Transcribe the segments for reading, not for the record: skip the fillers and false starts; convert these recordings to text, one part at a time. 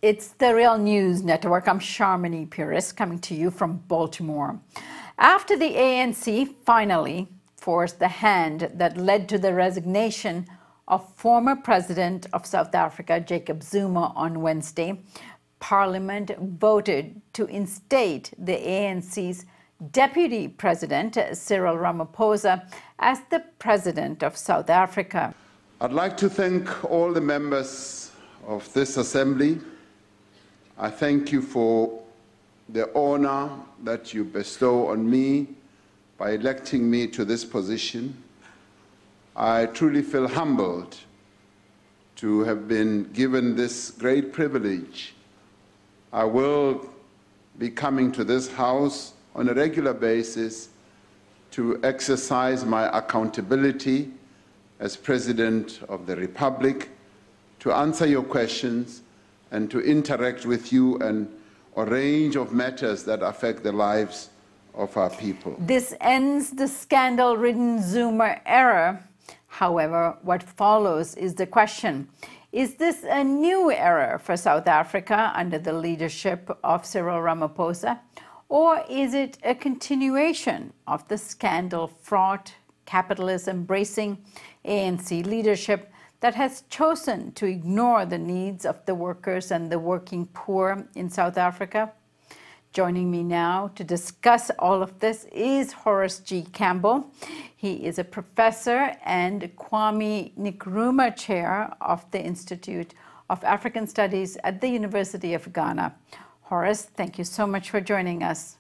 It's the Real News Network. I'm Sharmini Pires coming to you from Baltimore. After the ANC finally forced the hand that led to the resignation of former President of South Africa, Jacob Zuma, on Wednesday, Parliament voted to instate the ANC's Deputy President, Cyril Ramaphosa, as the President of South Africa. I'd like to thank all the members of this Assembly. I thank you for the honor that you bestow on me by electing me to this position. I truly feel humbled to have been given this great privilege. I will be coming to this House on a regular basis to exercise my accountability as President of the Republic, to answer your questions and to interact with you on a range of matters that affect the lives of our people. This ends the scandal-ridden Zuma era. However, what follows is the question: is this a new era for South Africa under the leadership of Cyril Ramaphosa, or is it a continuation of the scandal-fraught, capitalist-embracing ANC leadership that has chosen to ignore the needs of the workers and the working poor in South Africa? Joining me now to discuss all of this is Horace G. Campbell. He is a professor and Kwame Nkrumah Chair of the Institute of African Studies at the University of Ghana. Horace, thank you so much for joining us.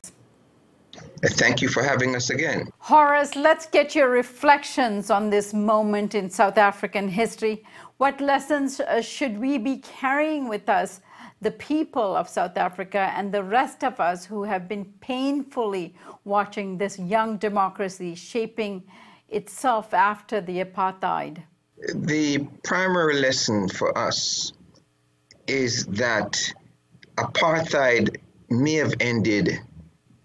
Thank you for having us again. Horace, let's get your reflections on this moment in South African history. What lessons should we be carrying with us, the people of South Africa and the rest of us who have been painfully watching this young democracy shaping itself after the apartheid? The primary lesson for us is that apartheid may have ended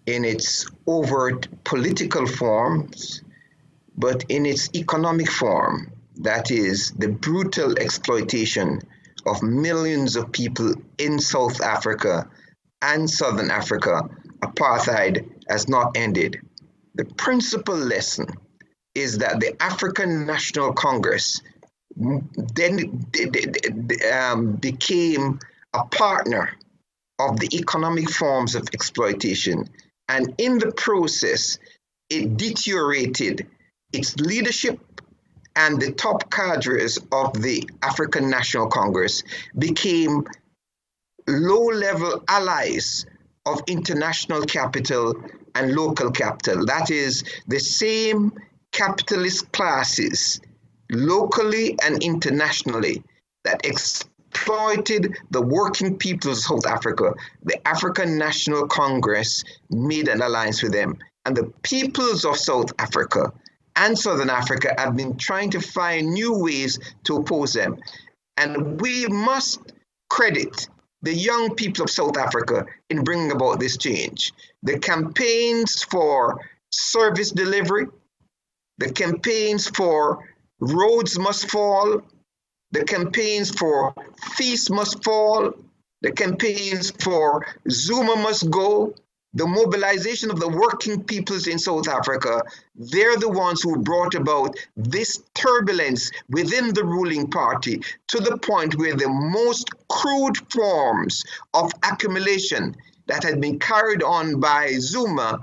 in its overt political forms, but in its economic form, that is, the brutal exploitation of millions of people in South Africa and Southern Africa, apartheid has not ended. The principal lesson is that the African National Congress then became a partner of the economic forms of exploitation. And in the process, it deteriorated its leadership, and the top cadres of the African National Congress became low-level allies of international capital and local capital. That is, the same capitalist classes, locally and internationally, that exploited the working people of South Africa. The African National Congress made an alliance with them. And the peoples of South Africa and Southern Africa have been trying to find new ways to oppose them. And we must credit the young people of South Africa in bringing about this change. The campaigns for service delivery, the campaigns for roads must fall, the campaigns for fees must fall, the campaigns for Zuma must go, the mobilization of the working peoples in South Africa, they're the ones who brought about this turbulence within the ruling party to the point where the most crude forms of accumulation that had been carried on by Zuma,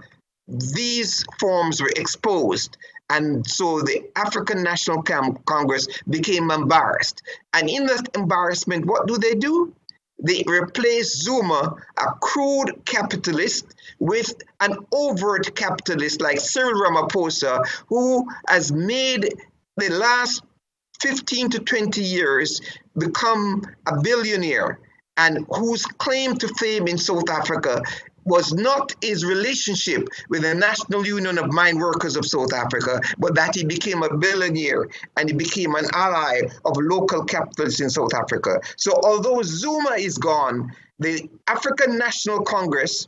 these forms were exposed. And so the African National Congress became embarrassed. And in that embarrassment, what do? They replaced Zuma, a crude capitalist, with an overt capitalist like Cyril Ramaphosa, who has made the last 15 to 20 years become a billionaire, and whose claim to fame in South Africa was not his relationship with the National Union of Mine Workers of South Africa, but that he became a billionaire and he became an ally of local capitalists in South Africa. So although Zuma is gone, the African National Congress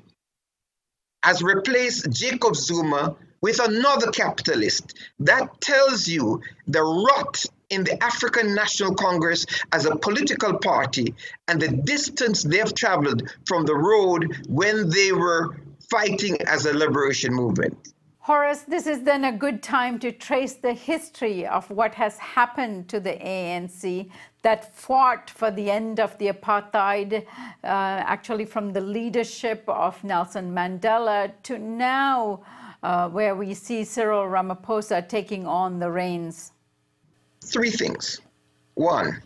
has replaced Jacob Zuma with another capitalist. That tells you the rot in the African National Congress as a political party and the distance they've traveled from the road when they were fighting as a liberation movement. Horace, this is then a good time to trace the history of what has happened to the ANC that fought for the end of the apartheid, actually from the leadership of Nelson Mandela to now where we see Cyril Ramaphosa taking on the reins. Three things. One,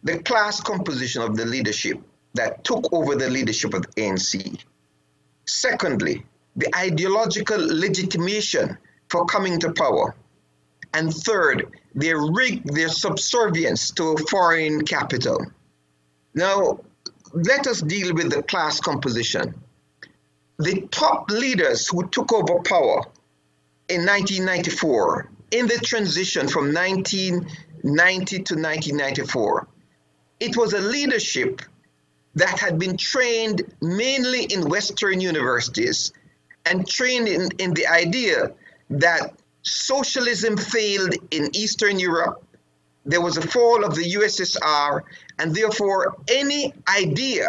the class composition of the leadership that took over the leadership of the ANC. Secondly, the ideological legitimation for coming to power. And third, their subservience to foreign capital. Now, let us deal with the class composition. The top leaders who took over power in 1994, in the transition from 1990 to 1994, it was a leadership that had been trained mainly in Western universities and trained in the idea that socialism failed in Eastern Europe, there was a fall of the USSR, and therefore any idea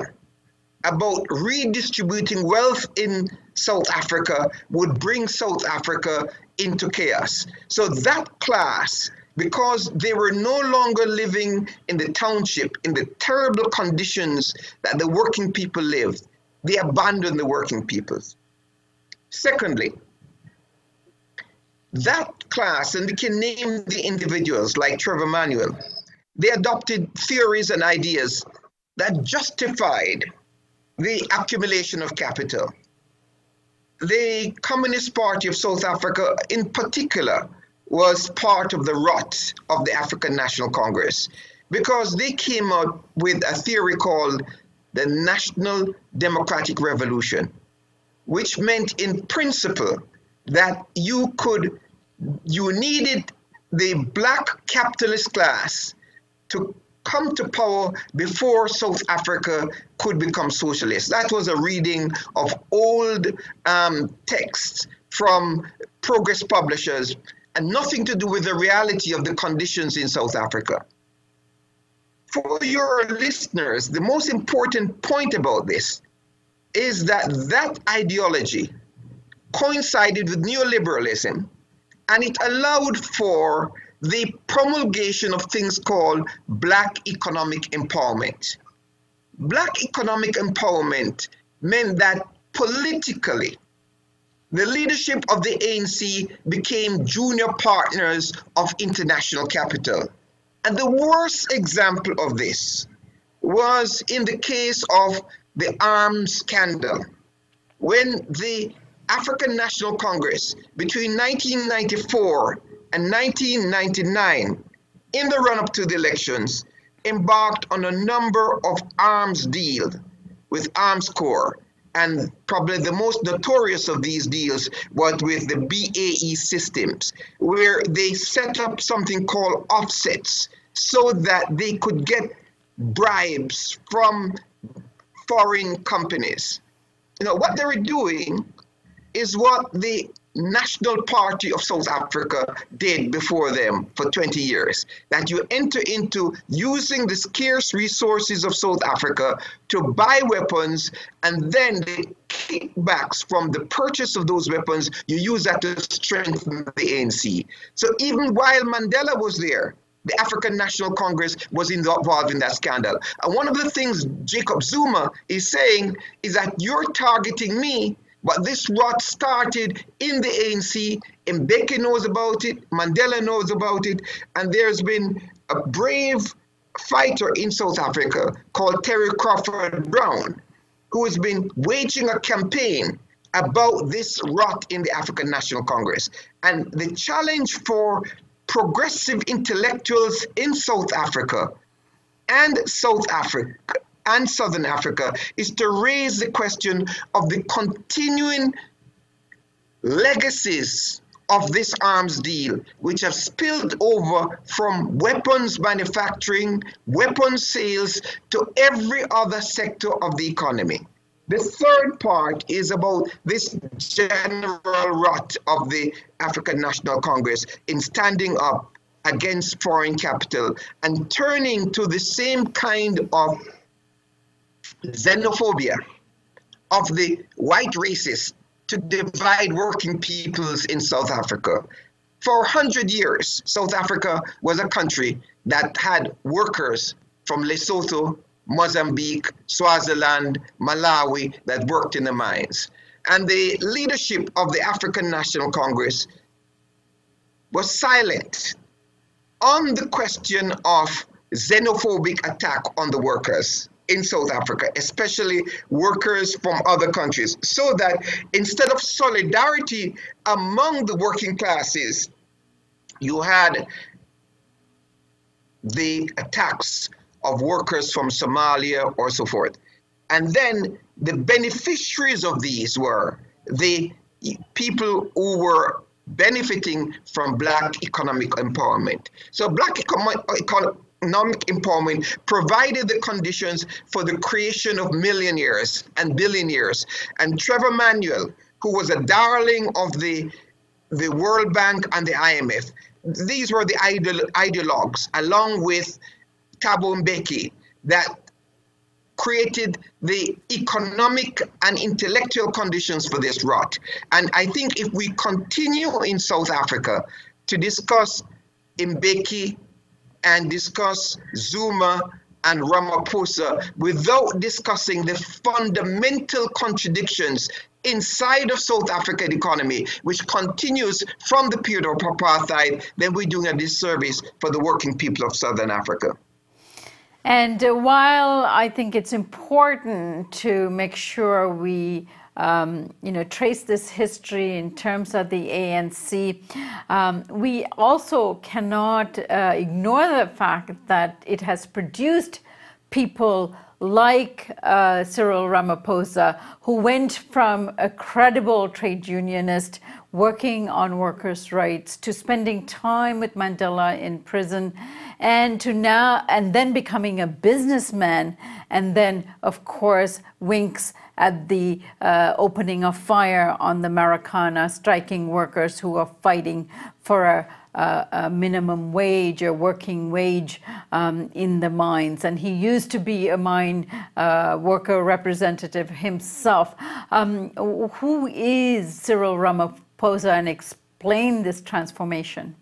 about redistributing wealth in South Africa would bring South Africa into chaos. So that class, because they were no longer living in the township in the terrible conditions that the working people lived, they abandoned the working peoples. Secondly, that class, and we can name the individuals like Trevor Manuel, they adopted theories and ideas that justified the accumulation of capital. The Communist Party of South Africa in particular was part of the rot of the African National Congress because they came up with a theory called the National Democratic Revolution, which meant in principle that you needed the black capitalist class to come to power before South Africa could become socialist. That was a reading of old texts from Progress publishers and nothing to do with the reality of the conditions in South Africa. For your listeners, the most important point about this is that that ideology coincided with neoliberalism, and it allowed for the promulgation of things called Black economic empowerment. Black economic empowerment meant that politically, the leadership of the ANC became junior partners of international capital. And the worst example of this was in the case of the arms scandal, when the African National Congress between 1994 and 1999, in the run-up to the elections, embarked on a number of arms deals with Arms Corps, and probably the most notorious of these deals was with the BAE systems, where they set up something called offsets so that they could get bribes from foreign companies. You know, what they were doing is what the National Party of South Africa did before them for 20 years, that you enter into using the scarce resources of South Africa to buy weapons, and then the kickbacks from the purchase of those weapons, you use that to strengthen the ANC. So even while Mandela was there, the African National Congress was involved in that scandal. And one of the things Jacob Zuma is saying is that you're targeting me, but this rot started in the ANC, Mbeki knows about it, Mandela knows about it, and there's been a brave fighter in South Africa called Terry Crawford Brown, who has been waging a campaign about this rot in the African National Congress. And the challenge for progressive intellectuals in South Africa and Southern Africa is to raise the question of the continuing legacies of this arms deal, which have spilled over from weapons manufacturing, weapons sales, to every other sector of the economy. The third part is about this general rot of the African National Congress in standing up against foreign capital and turning to the same kind of xenophobia of the white racists to divide working peoples in South Africa. For 100 years, South Africa was a country that had workers from Lesotho, Mozambique, Swaziland, Malawi that worked in the mines. And the leadership of the African National Congress was silent on the question of xenophobic attack on the workers in South Africa, especially workers from other countries, so that instead of solidarity among the working classes, you had the attacks of workers from Somalia or so forth. And then the beneficiaries of these were the people who were benefiting from Black economic empowerment. So Black economic empowerment provided the conditions for the creation of millionaires and billionaires. And Trevor Manuel, who was a darling of the World Bank and the IMF, these were the ideologues, along with Thabo Mbeki, that created the economic and intellectual conditions for this rot. And I think if we continue in South Africa to discuss Mbeki and discuss Zuma and Ramaphosa without discussing the fundamental contradictions inside of South African economy, which continues from the period of apartheid, then we're doing a disservice for the working people of Southern Africa. And while I think it's important to make sure we trace this history in terms of the ANC, we also cannot ignore the fact that it has produced people like Cyril Ramaphosa, who went from a credible trade unionist working on workers' rights to spending time with Mandela in prison, and then becoming a businessman, and then of course winks at the opening of fire on the Marikana striking workers who are fighting for a minimum wage, a working wage in the mines. And he used to be a mine worker representative himself. Who is Cyril Ramaphosa, and explain this transformation?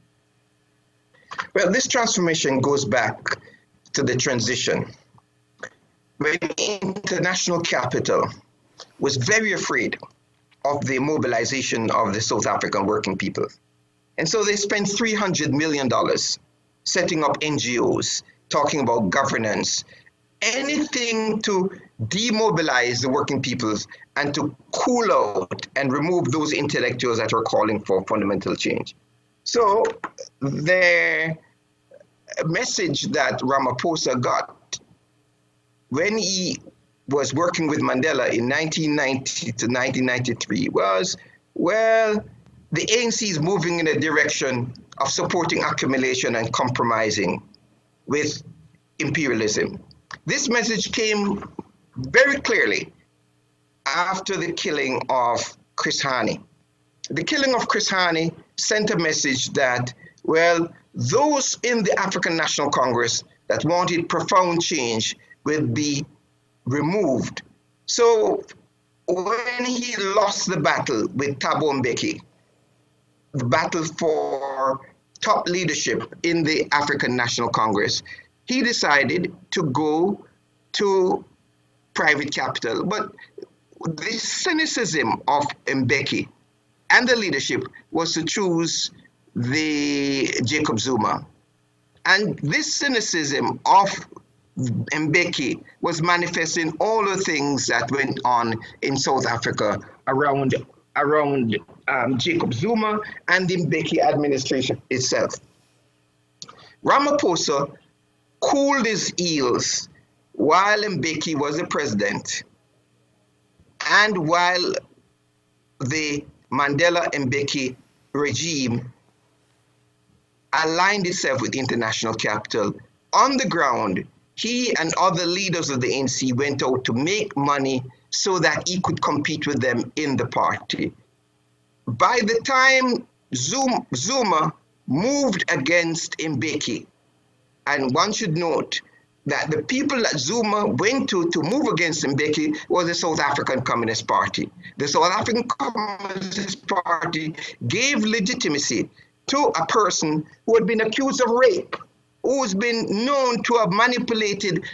Well, this transformation goes back to the transition, when international capital was very afraid of the mobilization of the South African working people. And so they spent $300 million setting up NGOs, talking about governance, anything to demobilize the working peoples and to cool out and remove those intellectuals that are calling for fundamental change. So the message that Ramaphosa got when he was working with Mandela in 1990 to 1993 was, well, the ANC is moving in a direction of supporting accumulation and compromising with imperialism. This message came very clearly after the killing of Chris Hani. The killing of Chris Hani sent a message that, well, those in the African National Congress that wanted profound change will be removed. So when he lost the battle with Thabo Mbeki, the battle for top leadership in the African National Congress, he decided to go to private capital. But the cynicism of Mbeki and the leadership was to choose the Jacob Zuma. And this cynicism of Mbeki was manifesting all the things that went on in South Africa around Jacob Zuma and the Mbeki administration itself. Ramaphosa cooled his heels while Mbeki was the president and while the Mandela Mbeki regime aligned itself with international capital. On the ground, he and other leaders of the ANC went out to make money so that he could compete with them in the party. By the time Zuma moved against Mbeki, and one should note that the people that Zuma went to move against Mbeki was the South African Communist Party. The South African Communist Party gave legitimacy to a person who had been accused of rape, who's been known to have manipulated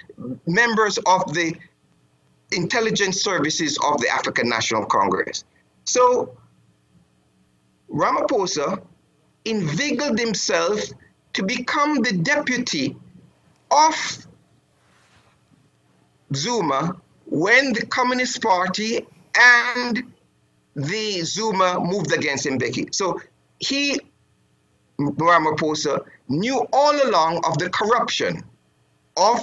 members of the intelligence services of the African National Congress. So Ramaphosa inveigled himself to become the deputy of Zuma when the Communist Party and the Zuma moved against Mbeki. So he, Ramaphosa, knew all along of the corruption of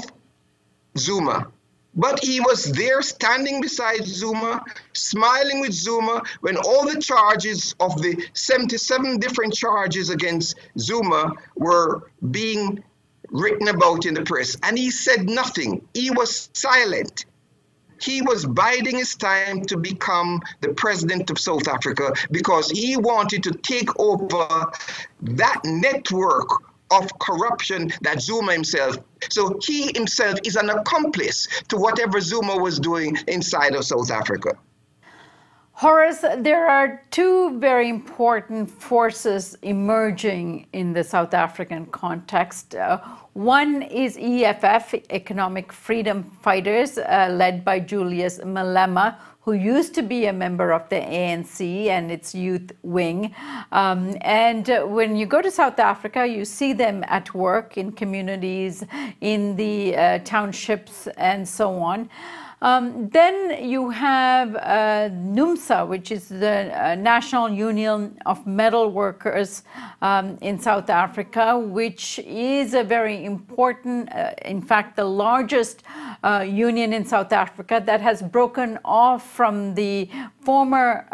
Zuma. But he was there standing beside Zuma, smiling with Zuma, when all the charges of the 77 different charges against Zuma were being written about in the press. And he said nothing. He was silent. He was biding his time to become the president of South Africa because he wanted to take over that network of corruption that Zuma himself. So he himself is an accomplice to whatever Zuma was doing inside of South Africa. Horace, there are two very important forces emerging in the South African context. One is EFF, Economic Freedom Fighters, led by Julius Malema, who used to be a member of the ANC and its youth wing. And when you go to South Africa, you see them at work in communities, in the townships, and so on. Then you have NUMSA, which is the National Union of Metal Workers in South Africa, which is a very important, in fact, the largest union in South Africa that has broken off from the former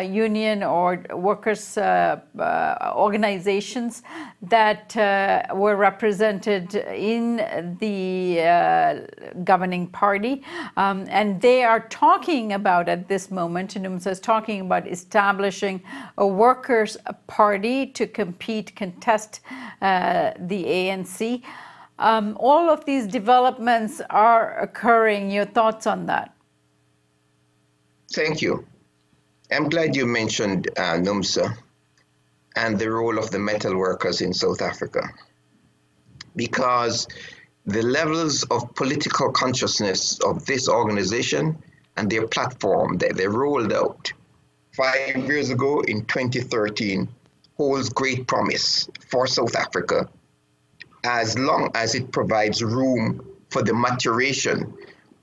union or workers' organizations that were represented in the governing party. And they are talking about, at this moment, NUMSA is talking about establishing a workers' party to contest the ANC. All of these developments are occurring. Your thoughts on that? Thank you. I'm glad you mentioned NUMSA and the role of the metal workers in South Africa, because the levels of political consciousness of this organization and their platform that they rolled out 5 years ago in 2013 holds great promise for South Africa, as long as it provides room for the maturation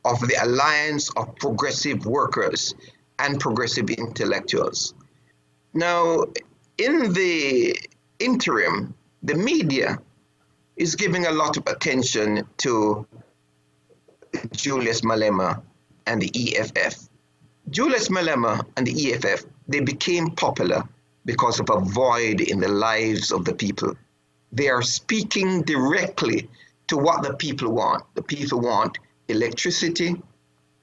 of the alliance of progressive workers and progressive intellectuals. Now, in the interim, the media is giving a lot of attention to Julius Malema and the EFF. Julius Malema and the EFF, they became popular because of a void in the lives of the people. They are speaking directly to what the people want. The people want electricity,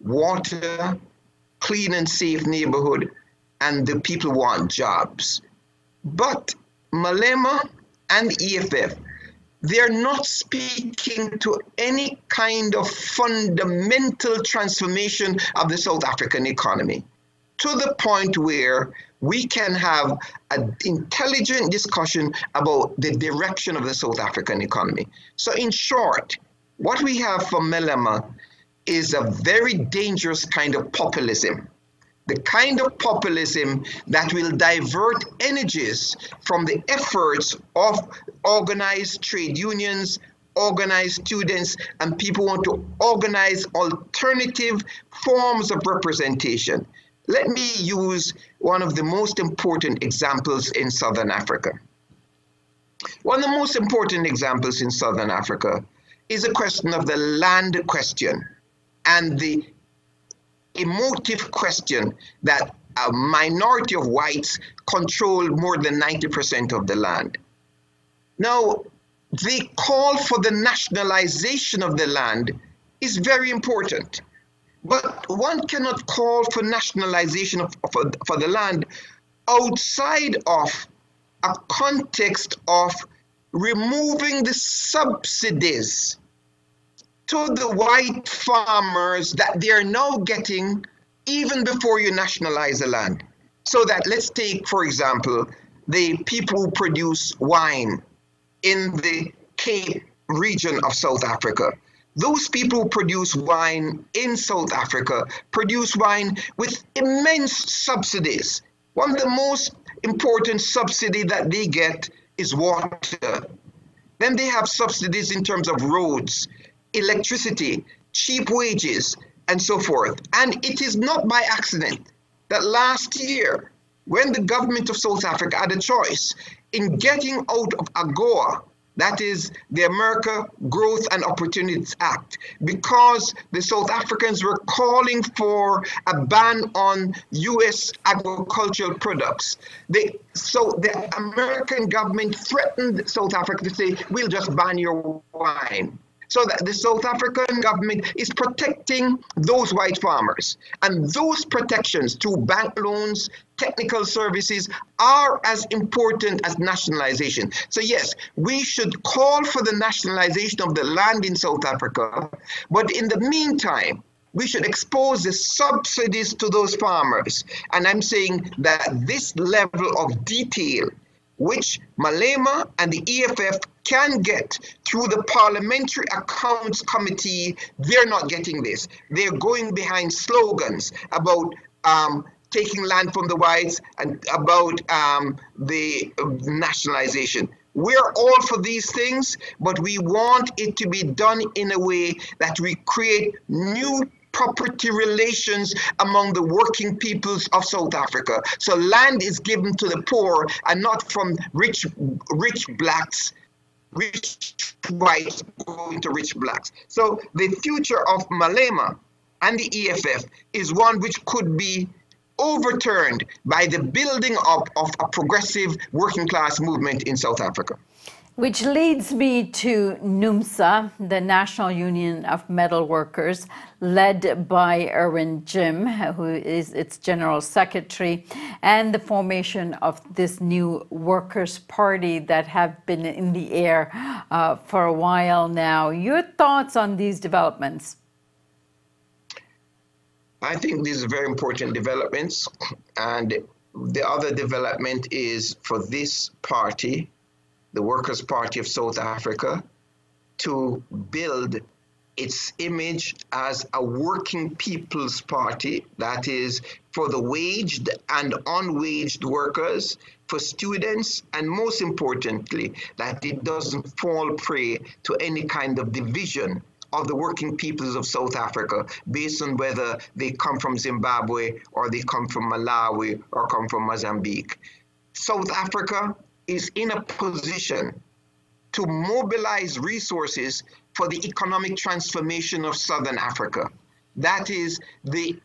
water, clean and safe neighborhood, and the people want jobs. But Malema and EFF, they're not speaking to any kind of fundamental transformation of the South African economy, to the point where we can have an intelligent discussion about the direction of the South African economy. So in short, what we have for Malema is a very dangerous kind of populism. The kind of populism that will divert energies from the efforts of organized trade unions, organized students, and people want to organize alternative forms of representation. Let me use one of the most important examples in Southern Africa. One of the most important examples in Southern Africa is a question of the land question and the emotive question that a minority of whites control more than 90% of the land. Now, the call for the nationalization of the land is very important. But one cannot call for nationalization for the land outside of a context of removing the subsidies to the white farmers that they are now getting even before you nationalize the land. So that, let's take, for example, the people who produce wine in the Cape region of South Africa. Those people who produce wine in South Africa produce wine with immense subsidies. One of the most important subsidy that they get is water. Then they have subsidies in terms of roads, electricity, cheap wages, and so forth. And it is not by accident that last year, when the government of South Africa had a choice in getting out of AGOA, that is the America Growth and Opportunities Act, because the South Africans were calling for a ban on US agricultural products. So the American government threatened South Africa to say, we'll just ban your wine. So that the South African government is protecting those white farmers. And those protections through bank loans, technical services are as important as nationalization. So yes, we should call for the nationalization of the land in South Africa, but in the meantime, we should expose the subsidies to those farmers. And I'm saying that this level of detail, which Malema and the EFF can get through the Parliamentary Accounts Committee, they're not getting this. They're going behind slogans about taking land from the whites and about the nationalization. We're all for these things, but we want it to be done in a way that we create new property relations among the working peoples of South Africa. So land is given to the poor and not from rich blacks, rich whites going to rich blacks. So the future of Malema and the EFF is one which could be overturned by the building up of a progressive working class movement in South Africa. Which leads me to NUMSA, the National Union of Metal Workers, led by Irwin Jim, who is its General Secretary, and the formation of this new Workers' Party that have been in the air for a while now. Your thoughts on these developments? I think these are very important developments. And the other development is for this party, the Workers' Party of South Africa, to build its image as a working people's party, that is for the waged and unwaged workers, for students, and most importantly, that it doesn't fall prey to any kind of division of the working peoples of South Africa based on whether they come from Zimbabwe or they come from Malawi or come from Mozambique. South Africa is in a position to mobilize resources for the economic transformation of Southern Africa. That is, the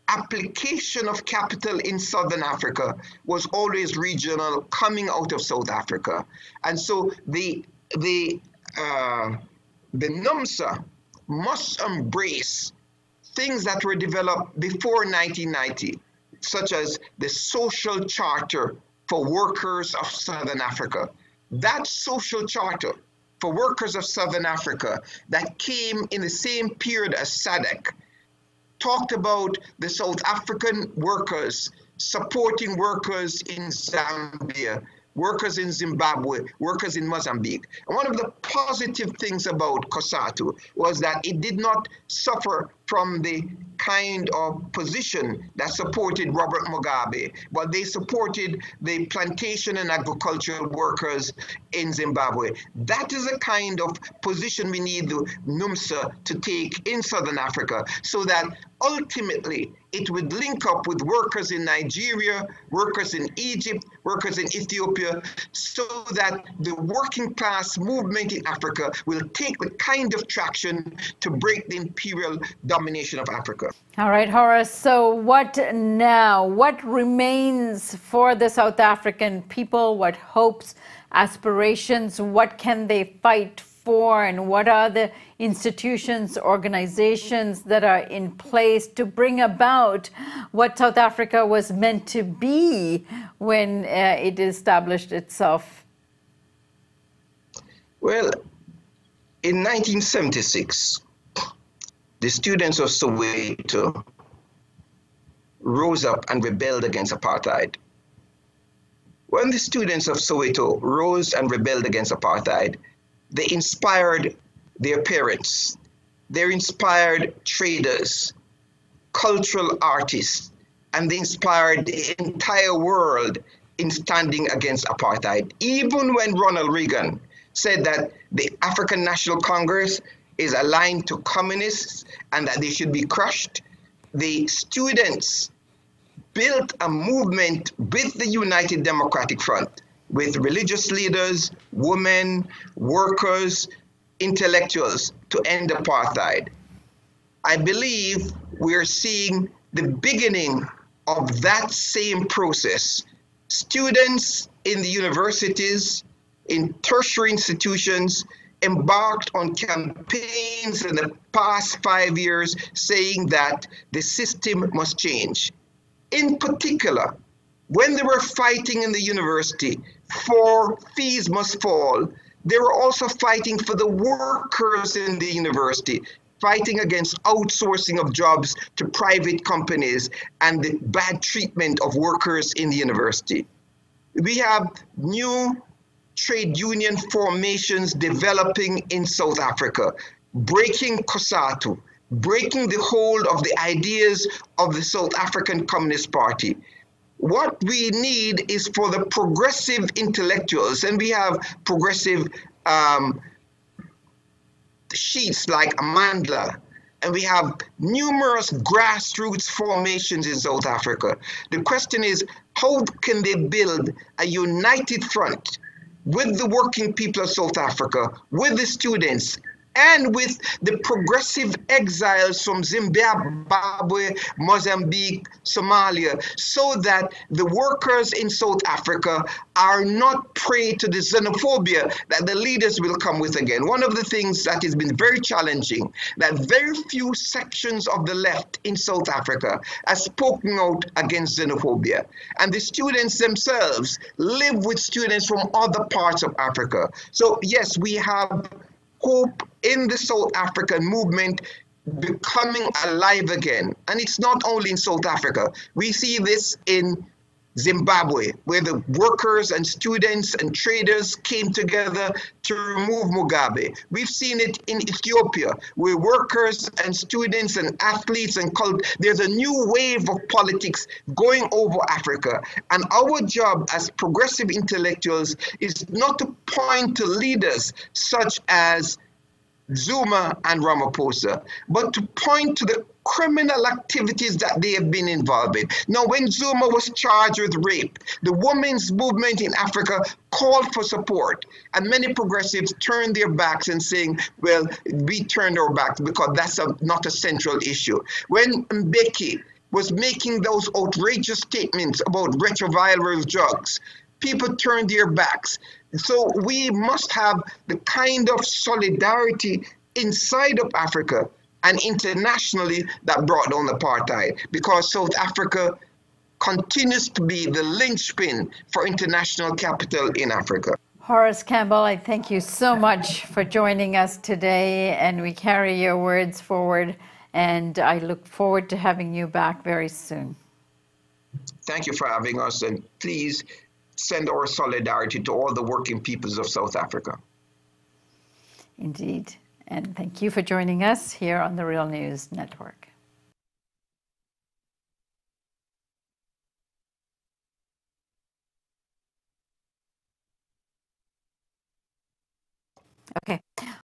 application of capital in Southern Africa was always regional, coming out of South Africa. And so the NUMSA must embrace things that were developed before 1990, such as the social charter for workers of Southern Africa. That social charter for workers of Southern Africa that came in the same period as SADC talked about the South African workers supporting workers in Zambia, workers in Zimbabwe, workers in Mozambique. And one of the positive things about COSATU was that it did not suffer from the kind of position that supported Robert Mugabe, but they supported the plantation and agricultural workers in Zimbabwe. That is a kind of position we need the NUMSA to take in Southern Africa, so that ultimately it would link up with workers in Nigeria, workers in Egypt, workers in Ethiopia, so that the working class movement in Africa will take the kind of traction to break the imperial domination of Africa. All right, Horace, so what now? What remains for the South African people? What hopes, aspirations, what can they fight for, and what are the institutions, organizations that are in place to bring about what South Africa was meant to be when it established itself? Well, in 1976, the students of Soweto rose up and rebelled against apartheid. When the students of Soweto rose and rebelled against apartheid, they inspired their parents, they inspired traders, cultural artists, and they inspired the entire world in standing against apartheid. Even when Ronald Reagan said that the African National Congress is aligned to communists and that they should be crushed, the students built a movement with the United Democratic Front, with religious leaders, women, workers, intellectuals to end apartheid. I believe we're seeing the beginning of that same process. Students in the universities, in tertiary institutions, embarked on campaigns in the past 5 years saying that the system must change. In particular, when they were fighting in the university for fees must fall, they were also fighting for the workers in the university, fighting against outsourcing of jobs to private companies and the bad treatment of workers in the university. We have new trade union formations developing in South Africa, breaking COSATU, breaking the hold of the ideas of the South African Communist Party. What we need is for the progressive intellectuals, and we have progressive sheets like Amandla, and we have numerous grassroots formations in South Africa. The question is, how can they build a united front with the working people of South Africa, with the students, and with the progressive exiles from Zimbabwe, Mozambique, Somalia, so that the workers in South Africa are not prey to the xenophobia that the leaders will come with again. One of the things that has been very challenging, that very few sections of the left in South Africa have spoken out against xenophobia. And the students themselves live with students from other parts of Africa. So yes, we have hope in the South African movement becoming alive again. And it's not only in South Africa. We see this in Zimbabwe, where the workers and students and traders came together to remove Mugabe. We've seen it in Ethiopia, where workers and students and athletes and there's a new wave of politics going over Africa. And our job as progressive intellectuals is not to point to leaders such as Zuma and Ramaphosa, but to point to the criminal activities that they have been involved in. Now, when Zuma was charged with rape, the women's movement in Africa called for support, and many progressives turned their backs and saying, well, we turned our backs because that's not a central issue. When Mbeki was making those outrageous statements about retroviral drugs, people turned their backs. So we must have the kind of solidarity inside of Africa and internationally that brought down apartheid, because South Africa continues to be the linchpin for international capital in Africa. Horace Campbell, I thank you so much for joining us today, and we carry your words forward, and I look forward to having you back very soon. Thank you for having us, and please send our solidarity to all the working peoples of South Africa. Indeed. And thank you for joining us here on the Real News Network. Okay.